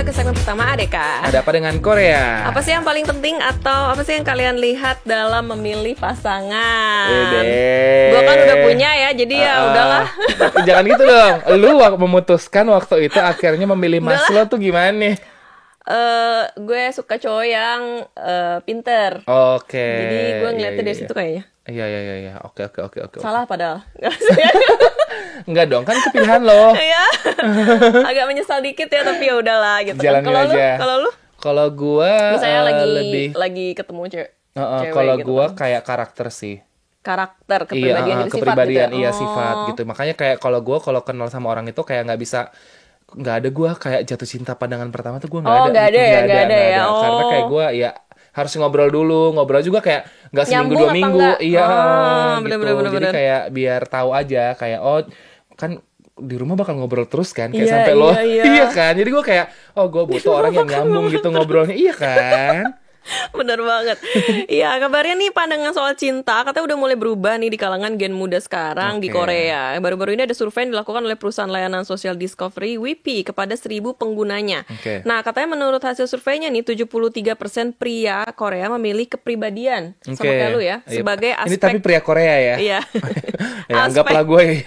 ke segmen pertama Adeka. Ada apa dengan Korea? Apa sih yang paling penting atau apa sih yang kalian lihat dalam memilih pasangan? Gua kan udah punya ya, jadi ya udahlah. Jangan gitu dong. Lu memutuskan waktu itu akhirnya memilih mas lo tuh gimana? Gue suka cowok yang pinter. Oke. Jadi gue ngeliatnya dari situ kayaknya. Iya. Oke. Salah padahal. Enggak dong, kan itu pilihan lo. Iya. Agak menyesal dikit ya, tapi ya udahlah gitu. Jalanin aja. Kalau lu? Kalau gua misalnya lagi ketemu cewek. Kalau gitu gua kan. kayak karakter sih. Karakter, kepribadian, kepribadian, sifat gitu ya? sifat gitu. Makanya kayak kalau kenal sama orang itu kayak nggak ada gue kayak jatuh cinta pandangan pertama tuh gue nggak ada ya. Karena kayak gue ya harus ngobrol juga kayak nggak seminggu Nyambung 2 minggu enggak? iya Bener, gitu. bener. Jadi kayak biar tahu aja kayak kan di rumah bakal ngobrol terus kan kayak Iya, sampai lo iya. iya kan. Jadi gue kayak gue butuh orang yang nyambung gitu ngobrolnya, iya kan. Bener banget. Iya, kabarnya nih pandangan soal cinta katanya udah mulai berubah nih di kalangan gen muda sekarang di Korea. Baru-baru ini ada survei yang dilakukan oleh perusahaan layanan sosial Discovery WeP kepada 1.000 penggunanya. Nah, katanya menurut hasil surveinya nih 73% pria Korea memilih kepribadian sama kayak lu ya, sebagai aspek. Ini tapi pria Korea ya. Iya. Ya, anggaplah gue ya.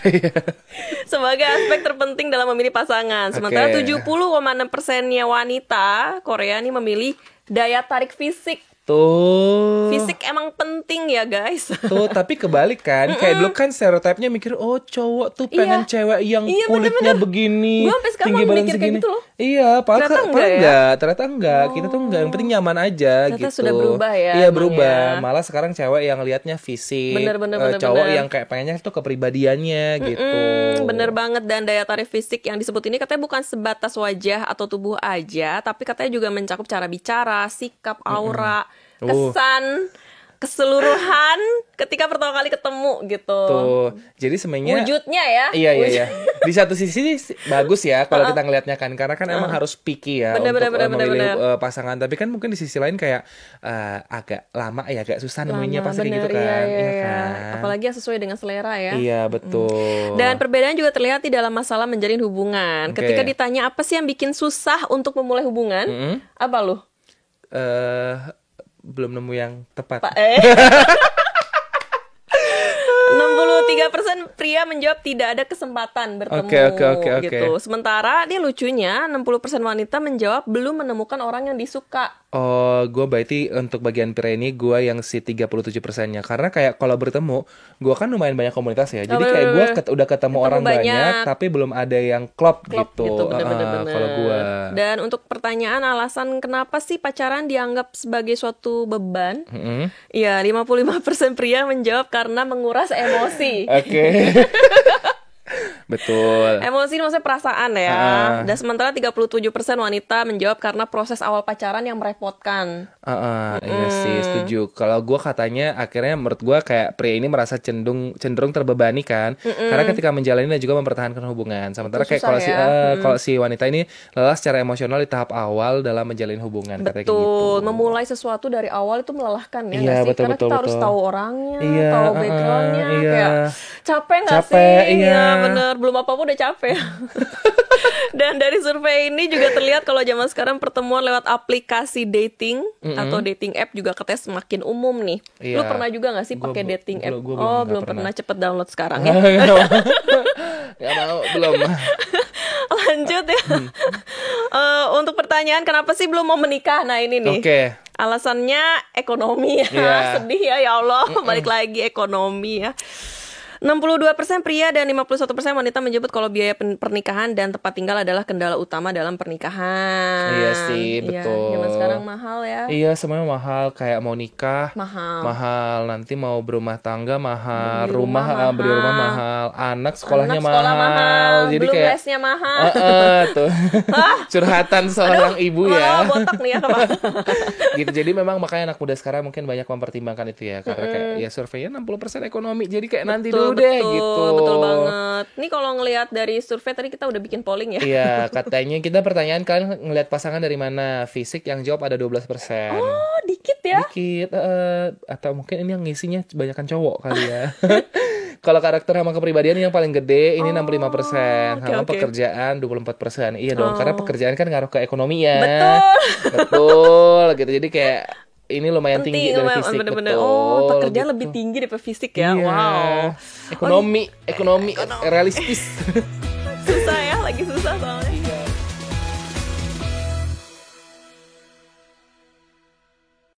Sebagai aspek terpenting dalam memilih pasangan. Sementara 70,6%-nya wanita Korea nih memilih daya tarik fisik. Tuh. Fisik emang penting ya guys. Tuh, tapi kebalik kan. Kayak dulu kan stereotipnya mikir cowok tuh pengen cewek yang kulitnya begini, gue sampai sekarang tinggi badan mikir segini. kayak gitu loh. Iya, ternyata enggak. Kita tuh enggak, yang penting nyaman aja ternyata gitu. Sudah berubah ya. Iya, berubah. Ya. Malah sekarang cewek yang lihatnya fisik. Bener, cowok yang kayak pengennya tuh kepribadiannya gitu. Bener banget. Dan daya tarik fisik yang disebut ini katanya bukan sebatas wajah atau tubuh aja, tapi katanya juga mencakup cara bicara, sikap, aura, kesan, keseluruhan ketika pertama kali ketemu gitu. Tuh. Jadi sebenarnya wujudnya ya. Iya. Di satu sisi bagus ya kalau kita ngelihatnya kan, karena kan emang harus picky ya untuk memilih pasangan. Tapi kan mungkin di sisi lain kayak agak lama ya, agak susah nemuinnya pasti kayak gitu kan. Iya kan. Apalagi yang sesuai dengan selera ya. Iya, betul. Dan perbedaan juga terlihat di dalam masalah menjalin hubungan. Ketika ditanya apa sih yang bikin susah untuk memulai hubungan, apa lu? Belum nemu yang tepat. 63% pria menjawab tidak ada kesempatan bertemu gitu. Sementara ini lucunya 60% wanita menjawab belum menemukan orang yang disuka. Gue berarti untuk bagian pria ini gue yang si 37%-nya. Karena kayak kalau bertemu, gue kan lumayan banyak komunitas ya. Jadi kayak gue udah ketemu orang banyak, tapi belum ada yang klop gitu. Kalau gue. Dan untuk pertanyaan alasan kenapa sih pacaran dianggap sebagai suatu beban? Iya, 55% pria menjawab karena menguras emosi. Betul. Emosi maksudnya perasaan ya. Dan sementara 37% wanita menjawab karena proses awal pacaran yang merepotkan. Iya sih, setuju. Kalau gue katanya akhirnya menurut gue kayak pria ini merasa cenderung terbebani kan. Karena ketika menjalani dan juga mempertahankan hubungan. Sementara kayak kalau si wanita ini lelah secara emosional di tahap awal dalam menjalin hubungan. Betul. Gitu. Memulai sesuatu dari awal itu melelahkan ya. Iya, betul, karena kita harus tahu orangnya, tahu backgroundnya. Kayak capek nggak sih? Iya, bener. Belum apa-apa udah capek. Dan dari survei ini juga terlihat kalau zaman sekarang pertemuan lewat aplikasi dating atau dating app juga katanya semakin umum nih. Lu pernah juga gak sih pakai dating app? Belum pernah. Cepet download sekarang ya. Gak mau, belum. Lanjut ya. Untuk pertanyaan kenapa sih belum mau menikah? Nah ini nih. Alasannya ekonomi ya. Sedih ya Allah. Balik lagi ekonomi ya. 62% pria dan 51% wanita menyebut kalau biaya pernikahan dan tempat tinggal adalah kendala utama dalam pernikahan. Iya sih, betul. Zaman sekarang mahal ya. Iya, semuanya mahal. Kayak mau nikah mahal. Nanti mau berumah tangga mahal, beli rumah mahal, anak sekolahnya mahal. Jadi belum kayak lesnya mahal. Tuh. Curhatan seorang ibu ya. Botak nih ya gitu. Jadi memang makanya anak muda sekarang mungkin banyak mempertimbangkan itu ya, karena kayak ya surveinya 60% ekonomi. Jadi kayak nanti dulu deh gitu. Betul banget. Nih kalau ngelihat dari survei tadi kita udah bikin polling ya. Iya, katanya kita pertanyaan kalian ngelihat pasangan dari mana? Fisik yang jawab ada 12%. Oh, dikit ya? Dikit. Atau mungkin ini yang ngisinya kebanyakan cowok kali ya. Kalau karakter sama kepribadian yang paling gede ini 65%, sama pekerjaan 24%. Iya dong, karena pekerjaan kan ngaruh ke ekonomi ya. Betul gitu. Jadi kayak ini lumayan tinggi dari fisik. Bener-bener. Betul, pekerjaan gitu. lebih tinggi daripada fisik ya. Iya. Wow. Ekonomi realistis. Susah ya, lagi susah soalnya.